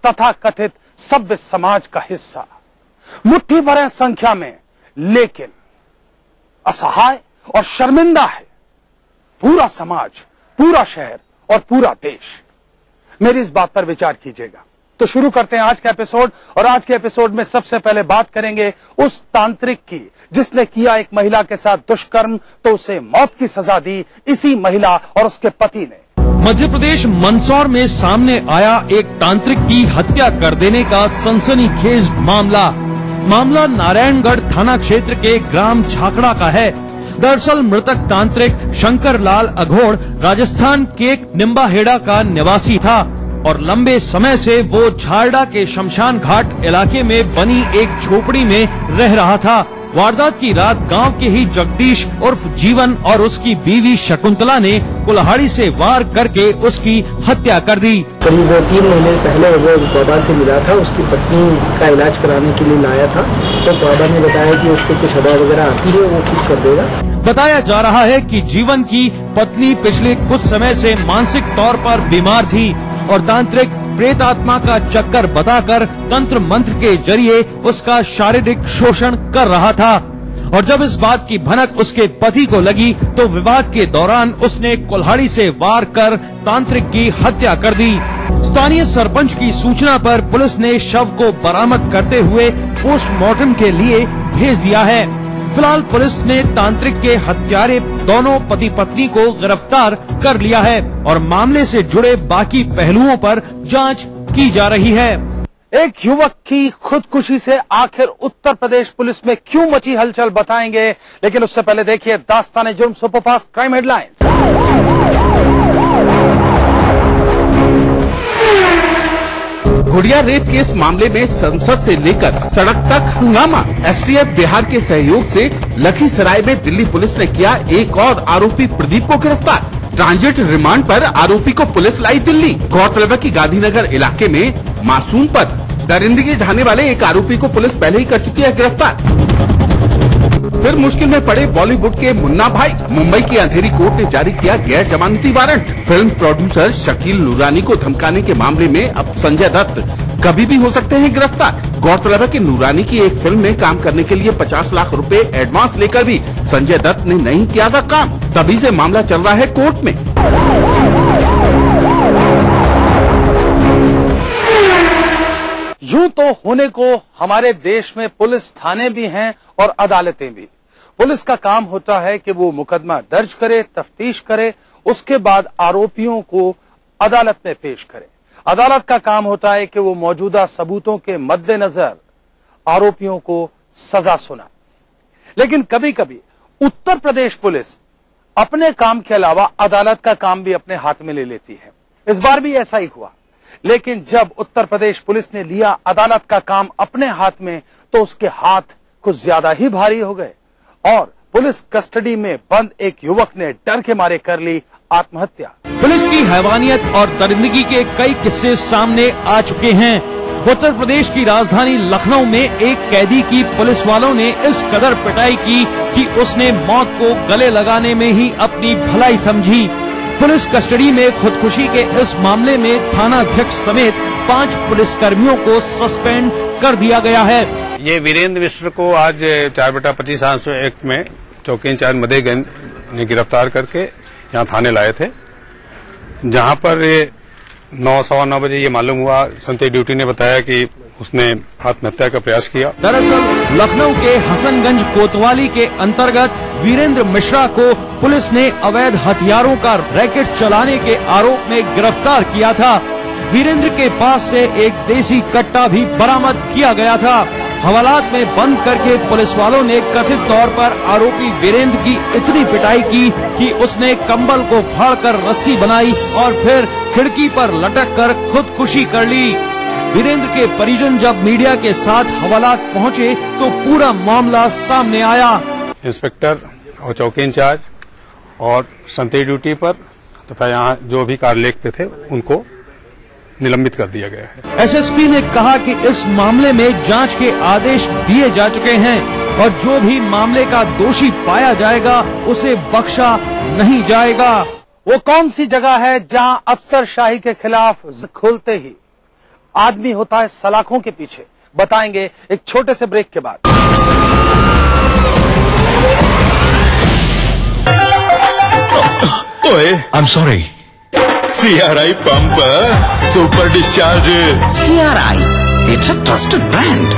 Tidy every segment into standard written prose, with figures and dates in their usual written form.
तथाकथित सभ्य समाज का हिस्सा। मुट्ठी भर है संख्या में, लेकिन असहाय और शर्मिंदा है पूरा समाज, पूरा शहर और पूरा देश। मेरी इस बात पर विचार कीजिएगा। तो शुरू करते हैं आज का एपिसोड। और आज के एपिसोड में सबसे पहले बात करेंगे उस तांत्रिक की जिसने किया एक महिला के साथ दुष्कर्म तो उसे मौत की सजा दी इसी महिला और उसके पति ने। मध्य प्रदेश मंदसौर में सामने आया एक तांत्रिक की हत्या कर देने का सनसनीखेज मामला नारायणगढ़ थाना क्षेत्र के ग्राम छाकड़ा का है। दरअसल मृतक तांत्रिक शंकर लाल अघोड़ राजस्थान के निम्बाहेड़ा का निवासी था और लंबे समय से वो झारडा के शमशान घाट इलाके में बनी एक झोपड़ी में रह रहा था। वारदात की रात गांव के ही जगदीश उर्फ जीवन और उसकी बीवी शकुंतला ने कुल्हाड़ी से वार करके उसकी हत्या कर दी। करीब 3 महीने पहले वो बाबा से मिला था, उसकी पत्नी का इलाज कराने के लिए लाया था, तो बाबा ने बताया कि उसको कुछ हवा वगैरह आती है, वो ठीक कर देगा। बताया जा रहा है कि जीवन की पत्नी पिछले कुछ समय से मानसिक तौर पर बीमार थी और तांत्रिक प्रेत आत्मा का चक्कर बताकर तंत्र मंत्र के जरिए उसका शारीरिक शोषण कर रहा था। और जब इस बात की भनक उसके पति को लगी तो विवाद के दौरान उसने कुल्हाड़ी से वार कर तांत्रिक की हत्या कर दी। स्थानीय सरपंच की सूचना पर पुलिस ने शव को बरामद करते हुए पोस्टमार्टम के लिए भेज दिया है। फिलहाल पुलिस ने तांत्रिक के हत्यारे दोनों पति पत्नी को गिरफ्तार कर लिया है और मामले से जुड़े बाकी पहलुओं पर जांच की जा रही है। एक युवक की खुदकुशी से आखिर उत्तर प्रदेश पुलिस में क्यों मची हलचल बताएंगे, लेकिन उससे पहले देखिए दास्ताने जुर्म सुपरफास्ट क्राइम हेडलाइंस। गुड़िया रेप केस मामले में संसद से लेकर सड़क तक हंगामा। एसटीएफ बिहार के सहयोग से लखीसराय में दिल्ली पुलिस ने किया एक और आरोपी प्रदीप को गिरफ्तार। ट्रांजिट रिमांड पर आरोपी को पुलिस लाई दिल्ली। गौरतलब है कि गांधीनगर इलाके में मासूम पर दरिंदगी ढाने वाले एक आरोपी को पुलिस पहले ही कर चुकी है गिरफ्तार। फिर मुश्किल में पड़े बॉलीवुड के मुन्ना भाई। मुंबई की अंधेरी कोर्ट ने जारी किया गैर जमानती वारंट। फिल्म प्रोड्यूसर शकील नूरानी को धमकाने के मामले में अब संजय दत्त कभी भी हो सकते हैं गिरफ्तार। गौरतलब है कि नूरानी की एक फिल्म में काम करने के लिए 50 लाख रुपए एडवांस लेकर भी संजय दत्त ने नहीं किया था काम, तभी से मामला चल रहा है कोर्ट में। यूं तो होने को हमारे देश में पुलिस थाने भी हैं और अदालतें भी। पुलिस का काम होता है कि वो मुकदमा दर्ज करे, तफ्तीश करे, उसके बाद आरोपियों को अदालत में पेश करे। अदालत का काम होता है कि वो मौजूदा सबूतों के मद्देनजर आरोपियों को सजा सुनाए। लेकिन कभी कभी उत्तर प्रदेश पुलिस अपने काम के अलावा अदालत का काम भी अपने हाथ में ले लेती है। इस बार भी ऐसा ही हुआ। लेकिन जब उत्तर प्रदेश पुलिस ने लिया अदालत का काम अपने हाथ में तो उसके हाथ कुछ ज्यादा ही भारी हो गए और पुलिस कस्टडी में बंद एक युवक ने डर के मारे कर ली आत्महत्या। पुलिस की हैवानियत और दरिंदगी के कई किस्से सामने आ चुके हैं। उत्तर प्रदेश की राजधानी लखनऊ में एक कैदी की पुलिस वालों ने इस कदर पिटाई की कि उसने मौत को गले लगाने में ही अपनी भलाई समझी। पुलिस कस्टडी में खुदकुशी के इस मामले में थानाध्यक्ष समेत 5 पुलिसकर्मियों को सस्पेंड कर दिया गया है। ये वीरेंद्र मिश्र को आज 4/25 एक्ट में चौकी इंचार्ज मदेगंज ने गिरफ्तार करके यहाँ थाने लाए थे, जहाँ पर 9-9:15 बजे ये मालूम हुआ, संतरी ड्यूटी ने बताया कि उसने आत्महत्या का प्रयास किया। दरअसल लखनऊ के हसनगंज कोतवाली के अंतर्गत वीरेंद्र मिश्रा को पुलिस ने अवैध हथियारों का रैकेट चलाने के आरोप में गिरफ्तार किया था। वीरेंद्र के पास से एक देसी कट्टा भी बरामद किया गया था। हवालात में बंद करके पुलिस वालों ने कथित तौर पर आरोपी वीरेंद्र की इतनी पिटाई की कि उसने कंबल को फाड़कर रस्सी बनाई और फिर खिड़की पर लटक कर खुदकुशी कर ली। वीरेंद्र के परिजन जब मीडिया के साथ हवालात पहुंचे तो पूरा मामला सामने आया। इंस्पेक्टर और चौकी इंचार्ज और संतरी ड्यूटी पर तथा यहाँ जो भी कार्यलेख पे थे उनको निलंबित कर दिया गया है। एसएसपी ने कहा कि इस मामले में जांच के आदेश दिए जा चुके हैं और जो भी मामले का दोषी पाया जाएगा उसे बख्शा नहीं जाएगा। वो कौन सी जगह है जहां अफसरशाही के खिलाफ खोलते ही आदमी होता है सलाखों के पीछे। बताएंगे एक छोटे से ब्रेक के बाद। ओए, I'm sorry. CRI pump, super discharge. CRI, it's a trusted brand.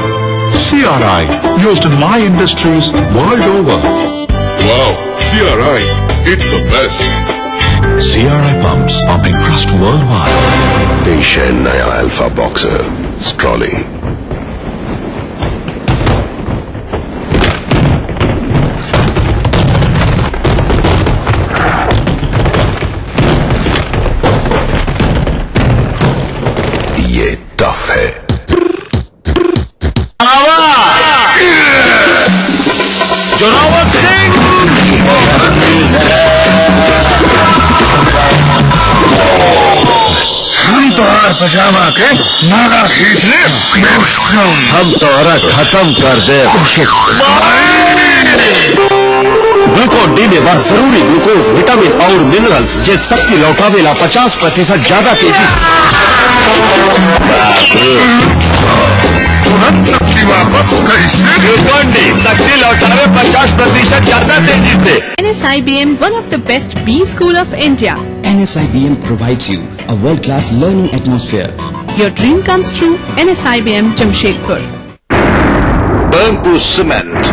CRI, used in my industries world over. Wow, CRI, it's the best. CRI pumps, pumping trust worldwide. पेश है नया अल्फा बॉक्सर स्ट्रॉली। ये tough है। जोरावर सिंह, हम तोहर पजामा के नाला खींच ले, हम तोहरा खत्म कर दे। ग्लूकोन डी में वह जरूरी ग्लूकोज, विटामिन और मिनरल्स जे शक्ति लौटावेला 50% ज्यादा तेजी शक्ति वापस कैसे? ग्लूकोन डी शक्ति लौटावे 50% ज्यादा तेजी से। NSIBM, one of the best B school of India. NSIBM provides you a world-class learning atmosphere. Your dream comes true. NSIBM Jamshedpur. Burnpur cement,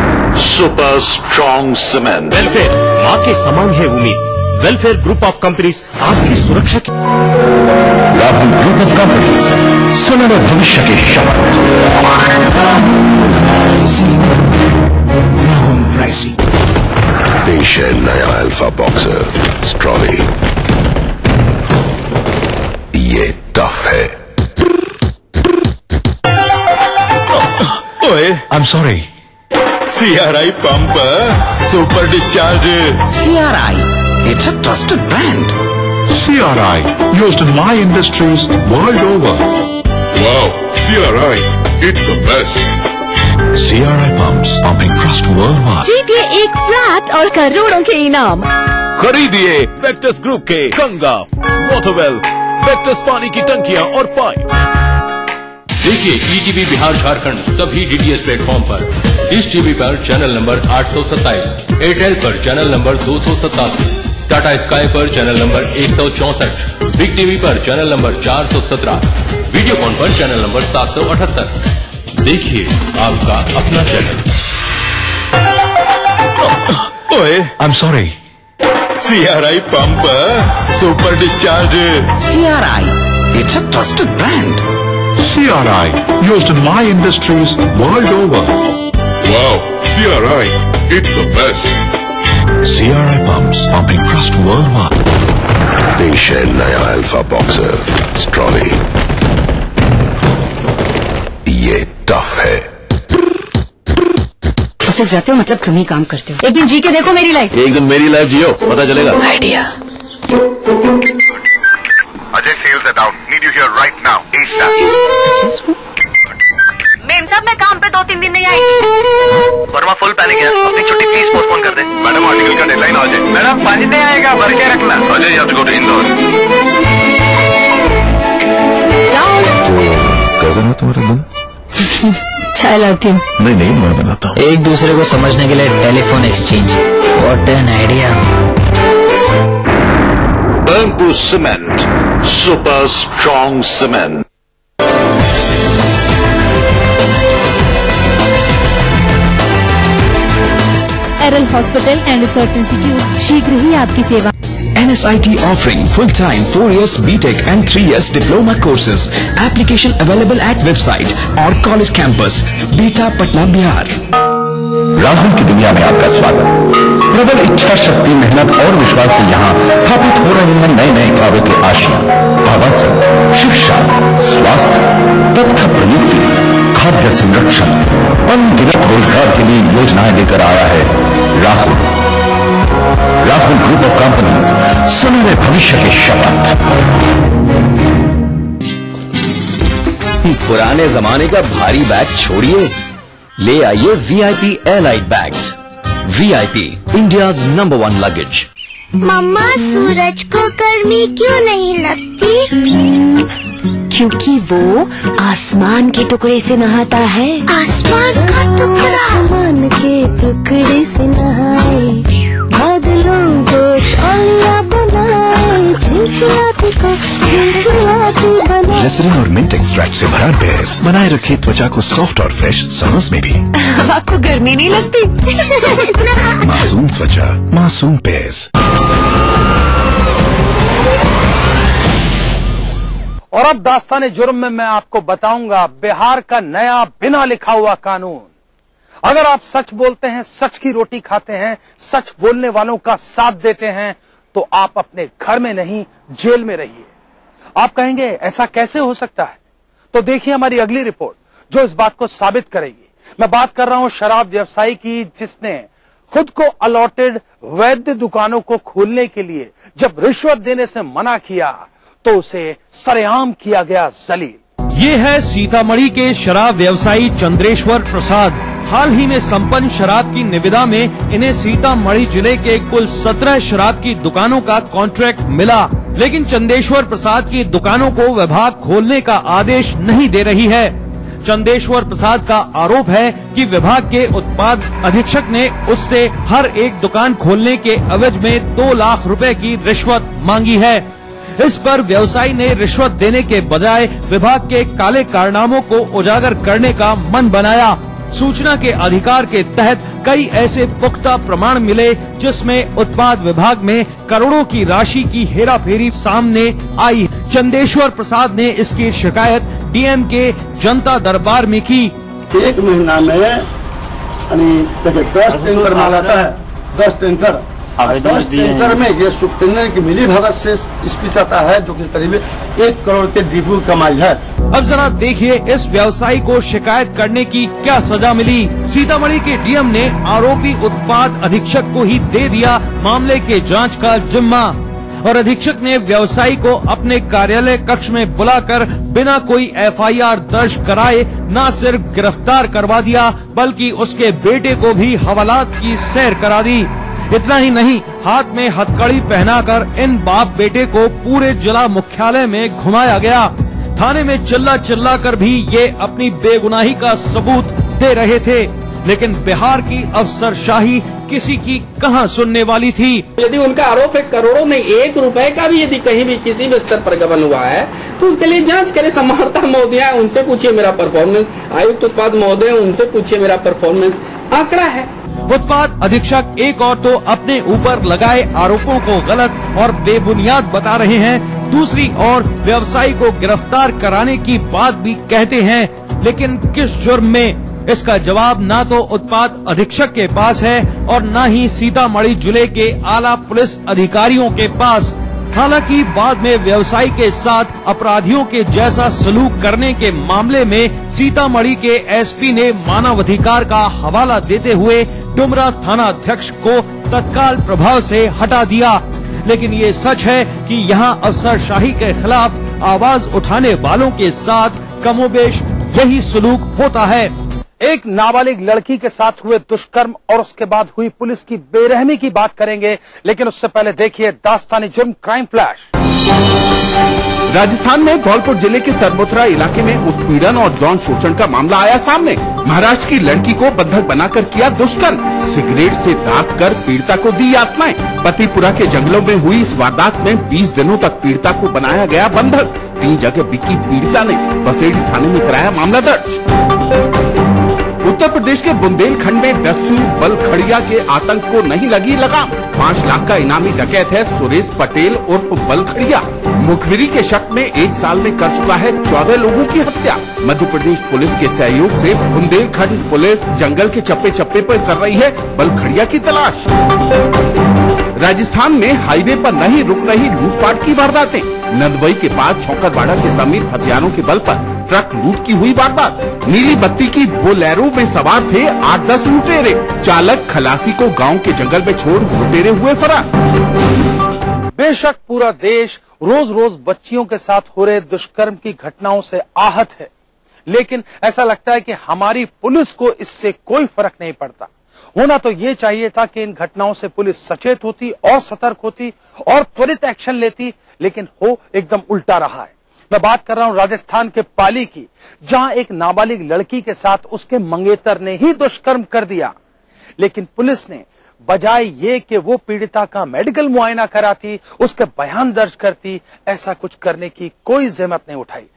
super strong cement. Welfare माँ के समान है उम्मीद। वेलफेयर ग्रुप ऑफ कंपनीज आपकी सुरक्षा की। Rahul group of companies, सुनहरे भविष्य की शपथ। Rahul Pricey. पेश है नया अल्फा बॉक्सर स्ट्रॉली। ये टफ है। ओए, I'm sorry. CRI pump, super discharge. CRI, it's a trusted brand. CRI, used in my industries world over. Wow, CRI, it's the best. CRI pumps, pumping trust worldwide. जीतिए एक flat और करोड़ों के इनाम। खरीदिए Victus group के Ganga, वाटरवेल, Victus पानी की टंकियां और पाइप। देखिए ETV बिहार झारखंड सभी DTH प्लेटफॉर्म पर। डिश टीवी पर चैनल नंबर 827, एयरटेल पर चैनल नंबर 287, टाटा स्काई पर चैनल नंबर 164, बिग टीवी पर चैनल नंबर 417, वीडियोकॉन पर चैनल नंबर 778। देखिए आपका अपना चैनल। ओए, I'm sorry. CRI pump, super discharge. CRI, it's a trusted brand. CRI, used in my industries world over. Wow, CRI, it's the best. CRI pumps, pumping trust worldwide. पेश है नया alpha boxer strolley. ये tough है। Office जाते हो मतलब तुम ही काम करते हो। एक दिन जी के देखो मेरी लाइफ। एक दिन मेरी लाइफ जियो, पता चलेगा। Idea. Ajay sells that out, need you here right now. Ma'am तब मैं काम पे 2-3 दिन नहीं आई। वर्मा फुल पैनिक है, अपनी छुट्टी प्लीज पोस्टपोन कर दे। मैडम आर्टिकल का डेडलाइन आ जाए। मैडम पानी नहीं आएगा, भर के रखना। Ajay you have to go to Indore. कैसा है तुम्हारा दिन? चाय लाती हूँ। नहीं मैं बनाता हूँ। एक दूसरे को समझने के लिए telephone exchange. What an idea. Burnpur cement, super strong cement. एरल हॉस्पिटल एंड रिसर्च इंस्टीट्यूट शीघ्र ही आपकी सेवा। NSIT offering full-time 4 years BTech and 3 years diploma courses. Application available at website or college campus. Beta Patna, Bihar. Rahul की दुनिया में आपका स्वागत। प्रबल इच्छा शक्ति, मेहनत और विश्वास से यहाँ स्थापित हो रहे हैं नए नए कार्यों के आशियां। आवासन, शिक्षा, स्वास्थ्य, तथ्य प्रयुक्ति, खाद्य संरक्षण, अनगिनत रोजगार के लिए योजनाएं लेकर आया है राहुल ग्रुप ऑफ कंपनीज, सुनहरे भविष्य की शपथ। पुराने जमाने का भारी बैग छोड़िए, ले आइए VIP Airlite bags. VIP, India's number 1 luggage. मम्मा, सूरज को गर्मी क्यों नहीं लगती? क्योंकि वो आसमान के टुकड़े से नहाता है। आसमान का टुकड़ा? आसमान के टुकड़े से नहाए, बादलों को तौलिया बनाए, चिलचिलाती को चिलचिलाती बनाए। ग्लिसरीन और मिंट एक्सट्रैक्ट से भरा बेस बनाए रखे त्वचा को सॉफ्ट और फ्रेश समर्स में भी। आपको गर्मी नहीं लगती? मासूम त्वचा, मासूम बेस। और अब दास्ताने जुर्म में मैं आपको बताऊंगा बिहार का नया बिना लिखा हुआ कानून। अगर आप सच बोलते हैं, सच की रोटी खाते हैं, सच बोलने वालों का साथ देते हैं, तो आप अपने घर में नहीं जेल में रहिए। आप कहेंगे ऐसा कैसे हो सकता है? तो देखिए हमारी अगली रिपोर्ट जो इस बात को साबित करेगी। मैं बात कर रहा हूं शराब व्यवसायी की, जिसने खुद को अलॉटेड वैध दुकानों को खोलने के लिए जब रिश्वत देने से मना किया तो उसे सरेआम किया गया जलील। ये है सीतामढ़ी के शराब व्यवसायी चंद्रेश्वर प्रसाद। हाल ही में संपन्न शराब की निविदा में इन्हें सीतामढ़ी जिले के कुल 17 शराब की दुकानों का कॉन्ट्रैक्ट मिला, लेकिन चंदेश्वर प्रसाद की दुकानों को विभाग खोलने का आदेश नहीं दे रही है। चंदेश्वर प्रसाद का आरोप है कि विभाग के उत्पाद अधीक्षक ने उससे हर एक दुकान खोलने के एवज में 2 लाख रुपए की रिश्वत मांगी है। इस पर व्यवसायी ने रिश्वत देने के बजाय विभाग के काले कारनामों को उजागर करने का मन बनाया। सूचना के अधिकार के तहत कई ऐसे पुख्ता प्रमाण मिले जिसमें उत्पाद विभाग में करोड़ों की राशि की हेराफेरी सामने आई। चंदेश्वर प्रसाद ने इसकी शिकायत डीएम के जनता दरबार में की। 1 महीना में 10 टैंकर माल आता है, 10 टैंकर 10 टैंकर में ये सुप्रिंटेंडेंट की मिली भगत से स्पीच आता है, जो कि करीब 1 करोड़ के डिपू कमाई है। अब जरा देखिए इस व्यवसायी को शिकायत करने की क्या सजा मिली। सीतामढ़ी के डीएम ने आरोपी उत्पाद अधीक्षक को ही दे दिया मामले के जांच का जिम्मा, और अधीक्षक ने व्यवसायी को अपने कार्यालय कक्ष में बुलाकर बिना कोई एफआईआर दर्ज कराए न सिर्फ गिरफ्तार करवा दिया, बल्कि उसके बेटे को भी हवालात की सैर करा दी। इतना ही नहीं, हाथ में हथकड़ी पहनाकर इन बाप बेटे को पूरे जिला मुख्यालय में घुमाया गया। थाने में चिल्ला कर भी ये अपनी बेगुनाही का सबूत दे रहे थे, लेकिन बिहार की अफसरशाही किसी की कहां सुनने वाली थी। यदि उनका आरोप है करोड़ों में 1 रुपए का भी यदि कहीं भी किसी भी स्तर पर गबन हुआ है तो उसके लिए जांच करे। समाहर्ता महोदय उनसे पूछिए मेरा परफॉर्मेंस, आयुक्त उत्पाद महोदय उनसे पूछिए मेरा परफॉर्मेंस आंकड़ा है। उत्पाद अधीक्षक एक और तो अपने ऊपर लगाए आरोपों को गलत और बेबुनियाद बता रहे हैं, दूसरी ओर व्यवसायी को गिरफ्तार कराने की बात भी कहते हैं, लेकिन किस जुर्म में? इसका जवाब ना तो उत्पाद अधीक्षक के पास है और न ही सीतामढ़ी जिले के आला पुलिस अधिकारियों के पास। हालांकि बाद में व्यवसायी के साथ अपराधियों के जैसा सलूक करने के मामले में सीतामढ़ी के एसपी ने मानवाधिकार का हवाला देते हुए डुमरा थाना अध्यक्ष को तत्काल प्रभाव से हटा दिया। लेकिन ये सच है कि यहाँ अफसरशाही के खिलाफ आवाज उठाने वालों के साथ कमोबेश यही सलूक होता है। एक नाबालिग लड़की के साथ हुए दुष्कर्म और उसके बाद हुई पुलिस की बेरहमी की बात करेंगे, लेकिन उससे पहले देखिए दास्तानी जुर्म क्राइम फ्लैश। राजस्थान में धौलपुर जिले के सरबोथरा इलाके में उत्पीड़न और यौन शोषण का मामला आया सामने। महाराष्ट्र की लड़की को बंधक बनाकर किया दुष्कर्म, सिगरेट से दाग कर पीड़िता को दी यातनाएं। पतिपुरा के जंगलों में हुई इस वारदात में 20 दिनों तक पीड़िता को बनाया गया बंधक। 3 जगह बिकी पीड़िता ने बसेड़ी थाने में कराया मामला दर्ज। उत्तर प्रदेश के बुंदेलखंड में दस्यु बलखड़िया के आतंक को नहीं लगी लगाम। 5 लाख का इनामी डकैत है सुरेश पटेल उर्फ बलखड़िया। मुखबिरी के शक में 1 साल में कर चुका है 14 लोगों की हत्या। मध्य प्रदेश पुलिस के सहयोग से बुंदेलखंड पुलिस जंगल के चप्पे चप्पे पर कर रही है बलखड़िया की तलाश। राजस्थान में हाईवे पर नहीं रुक रही लूटपाट की वारदातें। नंदवई के पास छौकरवाड़ा के समीप हथियारों के बल पर ट्रक लूट की हुई वारदात। नीली बत्ती की बोलेरो में सवार थे 8-10 लुटेरे। चालक खलासी को गांव के जंगल में छोड़ लुटेरे हुए फरार। बेशक पूरा देश रोज रोज बच्चियों के साथ हो रहे दुष्कर्म की घटनाओं से आहत है, लेकिन ऐसा लगता है कि हमारी पुलिस को इससे कोई फर्क नहीं पड़ता। होना तो ये चाहिए था कि इन घटनाओं से पुलिस सचेत होती और सतर्क होती और त्वरित एक्शन लेती, लेकिन हो एकदम उल्टा रहा है। मैं बात कर रहा हूं राजस्थान के पाली की, जहां एक नाबालिग लड़की के साथ उसके मंगेतर ने ही दुष्कर्म कर दिया, लेकिन पुलिस ने बजाय ये कि वो पीड़िता का मेडिकल मुआयना कराती, उसके बयान दर्ज करती, ऐसा कुछ करने की कोई जहमत नहीं उठाई।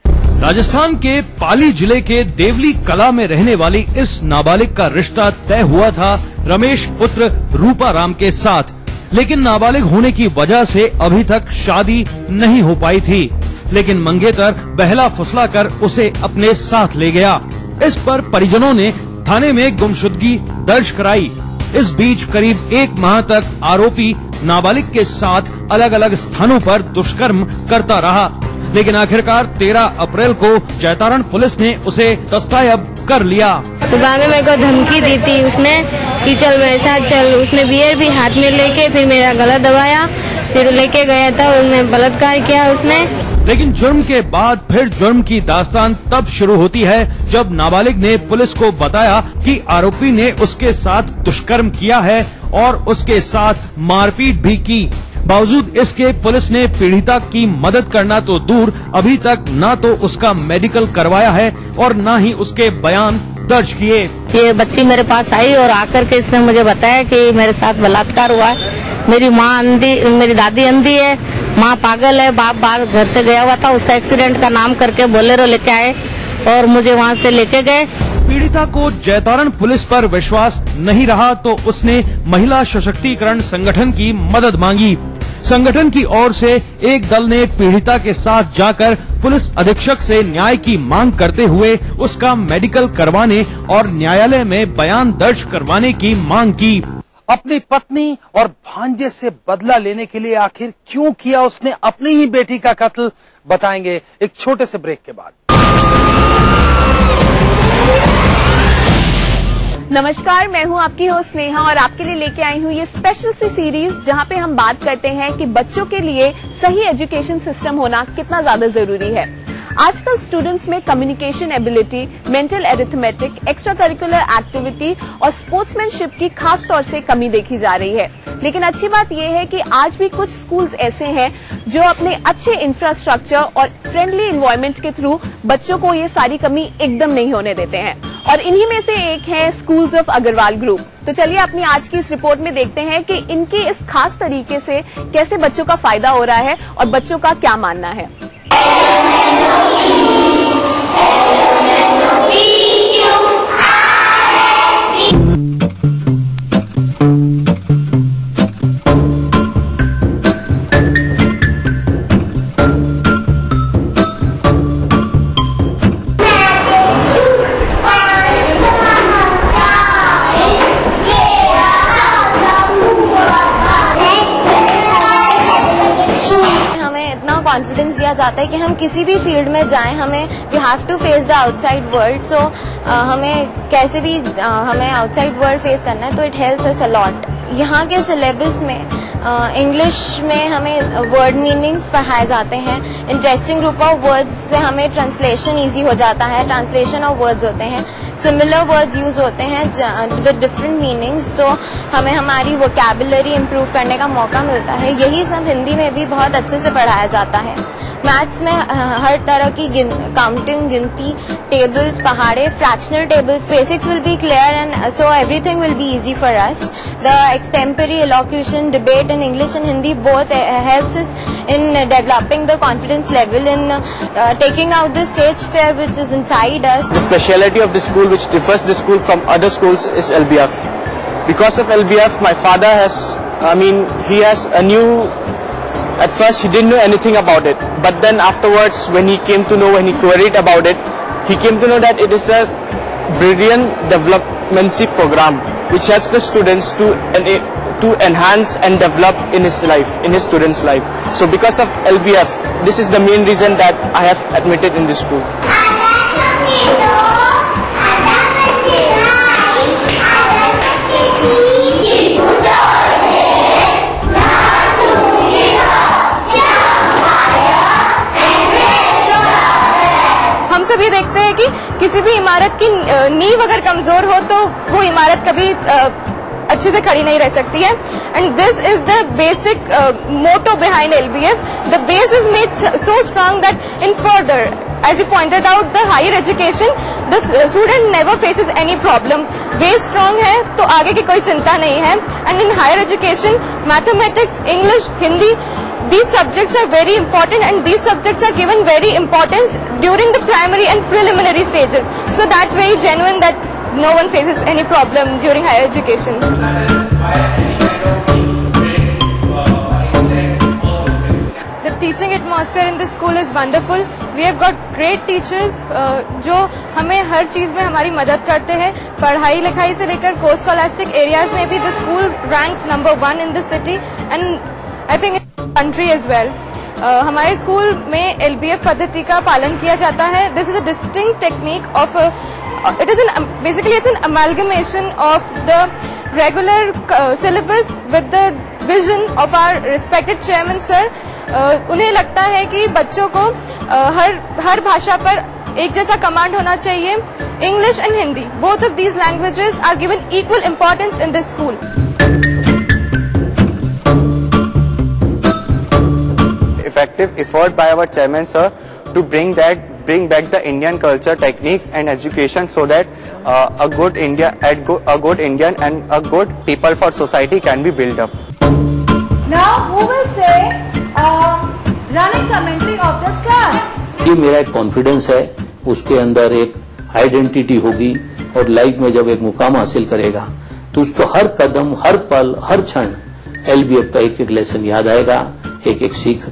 राजस्थान के पाली जिले के देवली कला में रहने वाली इस नाबालिग का रिश्ता तय हुआ था रमेश पुत्र रूपाराम के साथ, लेकिन नाबालिग होने की वजह से अभी तक शादी नहीं हो पाई थी। लेकिन मंगेतर बहला फुसला कर उसे अपने साथ ले गया। इस पर परिजनों ने थाने में गुमशुदगी दर्ज कराई। इस बीच करीब 1 माह तक आरोपी नाबालिग के साथ अलग अलग स्थानों पर दुष्कर्म करता रहा, लेकिन आखिरकार 13 अप्रैल को जैतारण पुलिस ने उसे दस्तयाब कर लिया। सुबह में मेरे को धमकी दी थी उसने कि चल मेरे साथ चल। उसने बियर भी हाथ में लेके फिर मेरा गला दबाया, फिर लेके गया था, उनमें बलात्कार किया उसने। लेकिन जुर्म के बाद फिर जुर्म की दास्तान तब शुरू होती है जब नाबालिग ने पुलिस को बताया कि आरोपी ने उसके साथ दुष्कर्म किया है और उसके साथ मारपीट भी की। बावजूद इसके पुलिस ने पीड़िता की मदद करना तो दूर, अभी तक न तो उसका मेडिकल करवाया है और न ही उसके बयान दर्ज किए। ये बच्ची मेरे पास आई और आकर के इसने मुझे बताया कि मेरे साथ बलात्कार हुआ है। मेरी माँ अंधी, मेरी दादी अंधी है, माँ पागल है, बाप बाहर घर से गया हुआ था, उसका एक्सीडेंट का नाम करके बोलेरो लेके आए और मुझे वहाँ से लेके गए। पीड़िता को जैतारण पुलिस पर विश्वास नहीं रहा तो उसने महिला सशक्तिकरण संगठन की मदद मांगी। संगठन की ओर से एक दल ने पीड़िता के साथ जाकर पुलिस अधीक्षक से न्याय की मांग करते हुए उसका मेडिकल करवाने और न्यायालय में बयान दर्ज करवाने की मांग की। अपनी पत्नी और भांजे से बदला लेने के लिए आखिर क्यों किया उसने अपनी ही बेटी का कत्ल, बताएंगे एक छोटे से ब्रेक के बाद। नमस्कार, मैं हूं आपकी होस्ट स्नेहा और आपके लिए लेके आई हूं ये स्पेशल सी सीरीज जहां पे हम बात करते हैं कि बच्चों के लिए सही एजुकेशन सिस्टम होना कितना ज्यादा जरूरी है। आजकल स्टूडेंट्स में communication ability, mental arithmetic, extra curricular activity और स्पोर्ट्समैनशिप की खास तौर से कमी देखी जा रही है। लेकिन अच्छी बात यह है कि आज भी कुछ स्कूल्स ऐसे हैं जो अपने अच्छे इंफ्रास्ट्रक्चर और फ्रेंडली एनवायरनमेंट के थ्रू बच्चों को ये सारी कमी एकदम नहीं होने देते हैं, और इन्हीं में से एक है स्कूल्स ऑफ अग्रवाल ग्रुप। तो चलिए अपनी आज की इस रिपोर्ट में देखते हैं कि इनके इस खास तरीके से कैसे बच्चों का फायदा हो रहा है और बच्चों का क्या मानना है। कॉन्फिडेंस दिया जाता है कि हम किसी भी फील्ड में जाएं, हमें we have to face the outside world. So हमें कैसे भी हमें आउटसाइड वर्ल्ड फेस करना है, तो it helps us a lot. यहाँ के सिलेबस में इंग्लिश में हमें वर्ड मीनिंग्स पढ़ाए जाते हैं। इंटरेस्टिंग ग्रुप ऑफ वर्ड्स से हमें ट्रांसलेशन इजी हो जाता है, ट्रांसलेशन ऑफ वर्ड्स होते हैं, सिमिलर वर्ड्स यूज होते हैं विद डिफरेंट मीनिंग्स, तो हमें हमारी वोकैबुलरी इम्प्रूव करने का मौका मिलता है। यही सब हिंदी में भी बहुत अच्छे से पढ़ाया जाता है। मैथ्स में हर तरह की काउंटिंग, गिनती, टेबल्स, पहाड़े, fractional tables, basics will be clear and so everything will be easy for us. The extemporary, elocution, debate in English and Hindi both helps us in developing the confidence level, in taking out the stage fear which is inside us. The speciality of the school which differs the school from other schools is LBF. Because of LBF, my father has, he has a new, at first he didn't know anything about it, but then afterwards when he came to know, when he queried about it, he came to know that it is a brilliant developmental program which helps the students to enhance and develop in his life, in his student's life. So because of LBF, this is the main reason that I have admitted in this school. हम सभी देखते हैं कि किसी भी इमारत की नींव अगर कमजोर हो तो वो इमारत कभी अच्छे से खड़ी नहीं रह सकती है। And this is the basic motto behind LBF। The base is made so strong that in further, as you pointed out, the higher education, the student never faces any problem. Base strong है तो आगे की कोई चिंता नहीं है. And in higher education, mathematics, English, Hindi, these subjects are very important, and these subjects are given very importance during the primary and preliminary stages. So that's very genuine that no one faces any problem during higher education. The teaching atmosphere in this school is wonderful. We have got great teachers जो हमें हर चीज में हमारी मदद करते हैं. पढ़ाई लिखाई से लेकर को स्कॉलास्टिक एरियाज में भी the school ranks number 1 in the city and I think in the country as well. हमारे स्कूल में LBF पद्धति का पालन किया जाता है. This is a distinct technique of basically it's an amalgamation of the regular syllabus with the vision of our respected chairman sir. उन्हें लगता है कि बच्चों को हर भाषा पर एक जैसा कमांड होना चाहिए. English and Hindi, both of these languages are given equal importance in this school. Effective effort by our chairman sir to bring back the Indian culture, techniques and education so that a good Indian and a good people for society can be built up. Now who will say running commentary of this class? ये मेरा एक confidence है, उसके अंदर एक identity होगी और life में जब एक मुकाम हासिल करेगा तो उसको हर कदम, हर पल, हर क्षण LBF का एक एक लेसन याद आएगा, एक एक सीख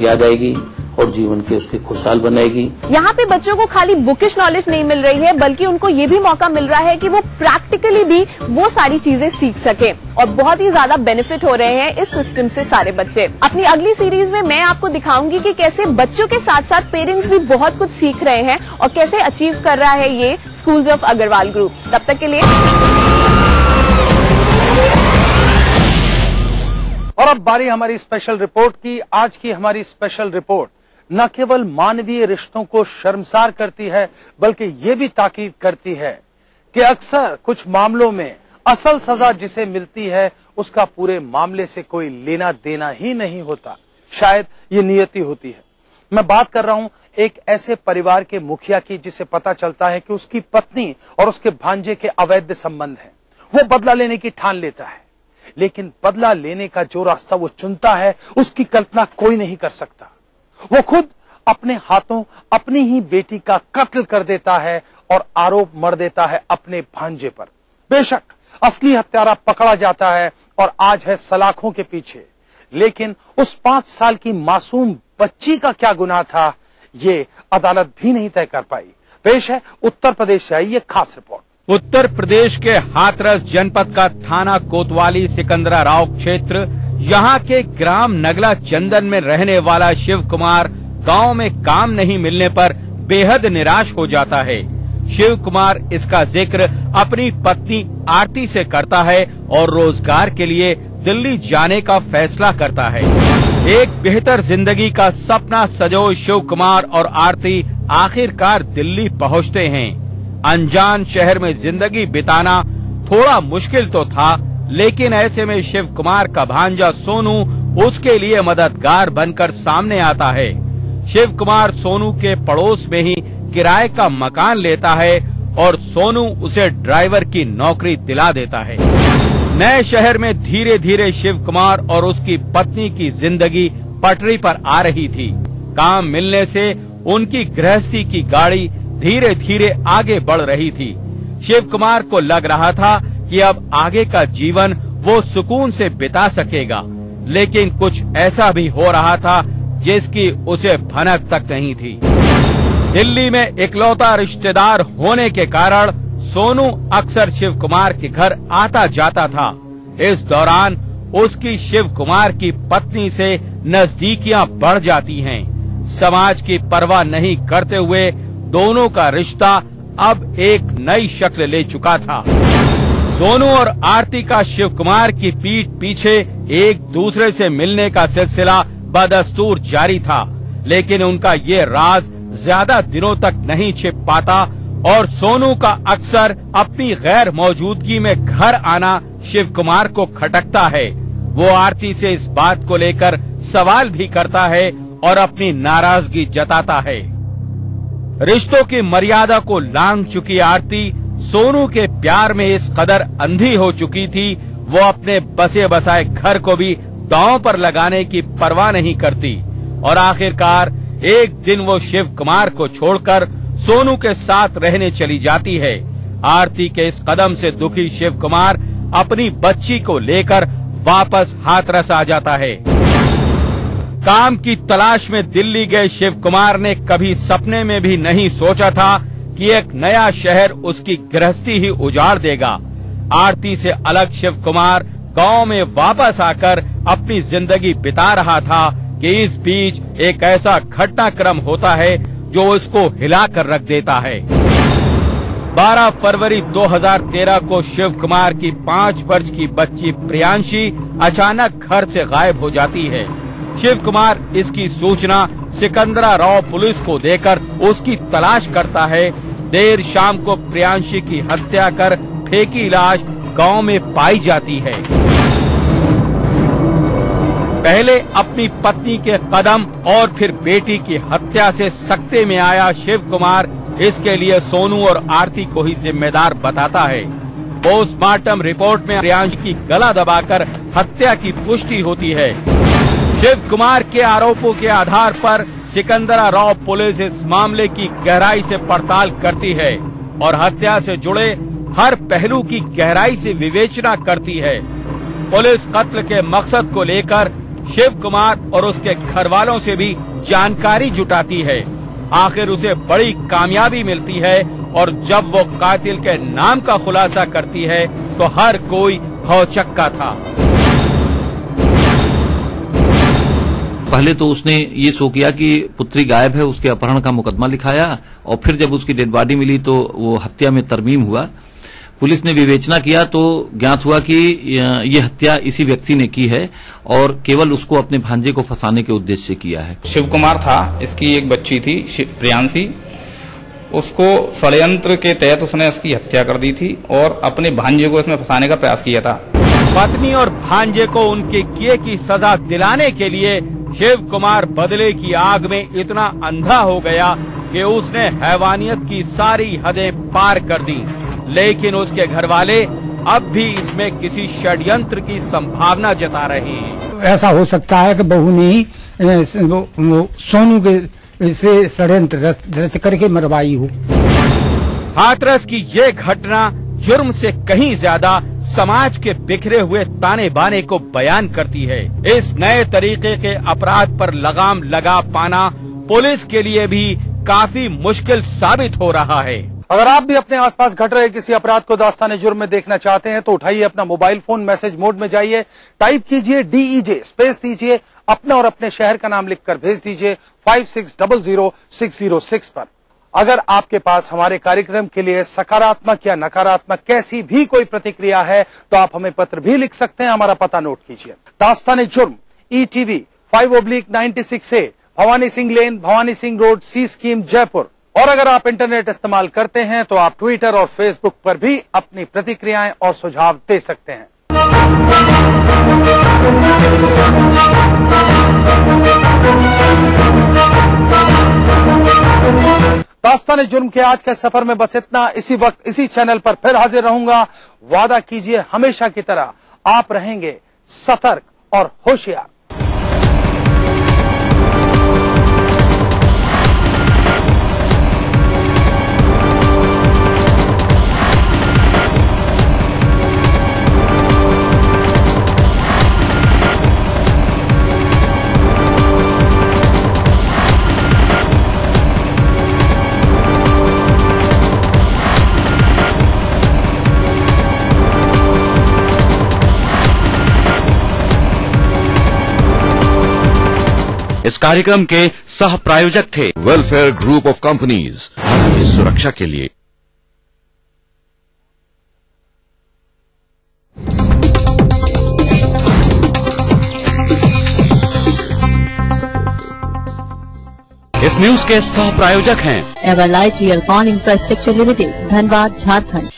याद आएगी और जीवन के उसके खुशहाल बनाएगी. यहाँ पे बच्चों को खाली बुकिश नॉलेज नहीं मिल रही है, बल्कि उनको ये भी मौका मिल रहा है कि वो प्रैक्टिकली भी वो सारी चीजें सीख सके और बहुत ही ज्यादा बेनिफिट हो रहे हैं इस सिस्टम से सारे बच्चे. अपनी अगली सीरीज में मैं आपको दिखाऊंगी कि कैसे बच्चों के साथ साथ पेरेंट्स भी बहुत कुछ सीख रहे हैं और कैसे अचीव कर रहा है ये स्कूल्स ऑफ अग्रवाल ग्रुप्स. तब तक के लिए और अब बारी हमारी स्पेशल रिपोर्ट की. आज की हमारी स्पेशल रिपोर्ट न केवल मानवीय रिश्तों को शर्मसार करती है, बल्कि ये भी ताकीद करती है कि अक्सर कुछ मामलों में असल सजा जिसे मिलती है उसका पूरे मामले से कोई लेना देना ही नहीं होता. शायद ये नियति होती है. मैं बात कर रहा हूं एक ऐसे परिवार के मुखिया की जिसे पता चलता है कि उसकी पत्नी और उसके भांजे के अवैध संबंध हैं. वो बदला लेने की ठान लेता है, लेकिन बदला लेने का जो रास्ता वो चुनता है उसकी कल्पना कोई नहीं कर सकता. वो खुद अपने हाथों अपनी ही बेटी का कत्ल कर देता है और आरोप मढ़ देता है अपने भांजे पर. बेशक असली हत्यारा पकड़ा जाता है और आज है सलाखों के पीछे, लेकिन उस 5 साल की मासूम बच्ची का क्या गुनाह था ये अदालत भी नहीं तय कर पाई. पेश है उत्तर प्रदेश से आई ये खास रिपोर्ट. उत्तर प्रदेश के हाथरस जनपद का थाना कोतवाली सिकंदरा राव क्षेत्र, यहाँ के ग्राम नगला चंदन में रहने वाला शिव कुमार गांव में काम नहीं मिलने पर बेहद निराश हो जाता है. शिव कुमार इसका जिक्र अपनी पत्नी आरती से करता है और रोजगार के लिए दिल्ली जाने का फैसला करता है. एक बेहतर जिंदगी का सपना सजो शिव कुमार और आरती आखिरकार दिल्ली पहुंचते हैं. अनजान शहर में जिंदगी बिताना थोड़ा मुश्किल तो था, लेकिन ऐसे में शिव कुमार का भांजा सोनू उसके लिए मददगार बनकर सामने आता है. शिव कुमार सोनू के पड़ोस में ही किराए का मकान लेता है और सोनू उसे ड्राइवर की नौकरी दिला देता है. नए शहर में धीरे धीरे शिव कुमार और उसकी पत्नी की जिंदगी पटरी पर आ रही थी. काम मिलने से उनकी गृहस्थी की गाड़ी धीरे धीरे आगे बढ़ रही थी. शिव कुमार को लग रहा था कि अब आगे का जीवन वो सुकून से बिता सकेगा, लेकिन कुछ ऐसा भी हो रहा था जिसकी उसे भनक तक नहीं थी. दिल्ली में इकलौता रिश्तेदार होने के कारण सोनू अक्सर शिव कुमार के घर आता जाता था. इस दौरान उसकी शिव कुमार की पत्नी से नजदीकियां बढ़ जाती हैं. समाज की परवाह नहीं करते हुए दोनों का रिश्ता अब एक नई शक्ल ले चुका था. सोनू और आरती का शिव कुमार की पीठ पीछे एक दूसरे से मिलने का सिलसिला बदस्तूर जारी था, लेकिन उनका ये राज ज्यादा दिनों तक नहीं छिप पाता और सोनू का अक्सर अपनी गैर मौजूदगी में घर आना शिव कुमार को खटकता है. वो आरती से इस बात को लेकर सवाल भी करता है और अपनी नाराजगी जताता है। रिश्तों की मर्यादा को लांघ चुकी आरती सोनू के प्यार में इस कदर अंधी हो चुकी थी, वो अपने बसे बसाए घर को भी दांव पर लगाने की परवाह नहीं करती और आखिरकार एक दिन वो शिव कुमार को छोड़कर सोनू के साथ रहने चली जाती है। आरती के इस कदम से दुखी शिव कुमार अपनी बच्ची को लेकर वापस हाथरस आ जाता है। काम की तलाश में दिल्ली गए शिव कुमार ने कभी सपने में भी नहीं सोचा था कि एक नया शहर उसकी गृहस्थी ही उजाड़ देगा। आरती से अलग शिव कुमार गांव में वापस आकर अपनी जिंदगी बिता रहा था कि इस बीच एक ऐसा घटनाक्रम होता है जो उसको हिलाकर रख देता है। 12 फरवरी 2013 को शिव कुमार की 5 वर्ष की बच्ची प्रियांशी अचानक घर से गायब हो जाती है। शिव कुमार इसकी सूचना सिकंदराराव पुलिस को देकर उसकी तलाश करता है। देर शाम को प्रियांशी की हत्या कर फेंकी लाश गांव में पाई जाती है। पहले अपनी पत्नी के कदम और फिर बेटी की हत्या से सकते में आया शिव कुमार इसके लिए सोनू और आरती को ही जिम्मेदार बताता है। पोस्टमार्टम रिपोर्ट में प्रियांशी की गला दबाकर हत्या की पुष्टि होती है। शिव कुमार के आरोपों के आधार पर सिकंदराराव पुलिस इस मामले की गहराई से पड़ताल करती है और हत्या से जुड़े हर पहलू की गहराई से विवेचना करती है। पुलिस कत्ल के मकसद को लेकर शिव कुमार और उसके घर वालों से भी जानकारी जुटाती है। आखिर उसे बड़ी कामयाबी मिलती है और जब वो कातिल के नाम का खुलासा करती है तो हर कोई भौचक्का था। पहले तो उसने ये शो किया कि पुत्री गायब है, उसके अपहरण का मुकदमा लिखाया और फिर जब उसकी डेड बॉडी मिली तो वो हत्या में तरमीम हुआ। पुलिस ने विवेचना किया तो ज्ञात हुआ कि ये हत्या इसी व्यक्ति ने की है और केवल उसको अपने भांजे को फंसाने के उद्देश्य से किया है। शिव कुमार था, इसकी एक बच्ची थी प्रियांशी, उसको षड्यंत्र के तहत उसने उसकी हत्या कर दी थी और अपने भांजे को इसमें फंसाने का प्रयास किया था। पत्नी और भांजे को उनके किए की सजा दिलाने के लिए शिव कुमार बदले की आग में इतना अंधा हो गया कि उसने हैवानियत की सारी हदें पार कर दी। लेकिन उसके घर वाले अब भी इसमें किसी षड्यंत्र की संभावना जता रहे हैं। ऐसा हो सकता है कि बहू ने ही सोनू के से षड्यंत्र रच करके मरवाई हो। हाथरस की ये घटना जुर्म से कहीं ज्यादा समाज के बिखरे हुए ताने बाने को बयान करती है। इस नए तरीके के अपराध पर लगाम लगा पाना पुलिस के लिए भी काफी मुश्किल साबित हो रहा है। अगर आप भी अपने आसपास घट रहे किसी अपराध को दास्ताने जुर्म में देखना चाहते हैं तो उठाइए अपना मोबाइल फोन, मैसेज मोड में जाइए, टाइप कीजिए DEJ, स्पेस दीजिए, अपने और अपने शहर का नाम लिखकर भेज दीजिए 56000606 पर। अगर आपके पास हमारे कार्यक्रम के लिए सकारात्मक या नकारात्मक कैसी भी कोई प्रतिक्रिया है तो आप हमें पत्र भी लिख सकते हैं। हमारा पता नोट कीजिए, दास्ताने जुर्म, ETV 5/96A, Bhavani Singh lane, Bhavani Singh road, C scheme, Jaipur. और अगर आप इंटरनेट इस्तेमाल करते हैं तो आप ट्विटर और फेसबुक पर भी अपनी प्रतिक्रियाएं और सुझाव दे सकते हैं। दास्ताने जुर्म के आज के सफर में बस इतना। इसी वक्त इसी चैनल पर फिर हाजिर रहूंगा। वादा कीजिए हमेशा की तरह आप रहेंगे सतर्क और होशियार। इस कार्यक्रम के सह प्रायोजक थे वेलफेयर ग्रुप ऑफ कंपनीज, आपकी सुरक्षा के लिए। इस न्यूज के सह प्रायोजक हैं एवरलाइट रियल फॉन इंफ्रास्ट्रक्चर लिमिटेड, धनबाद, झारखंड।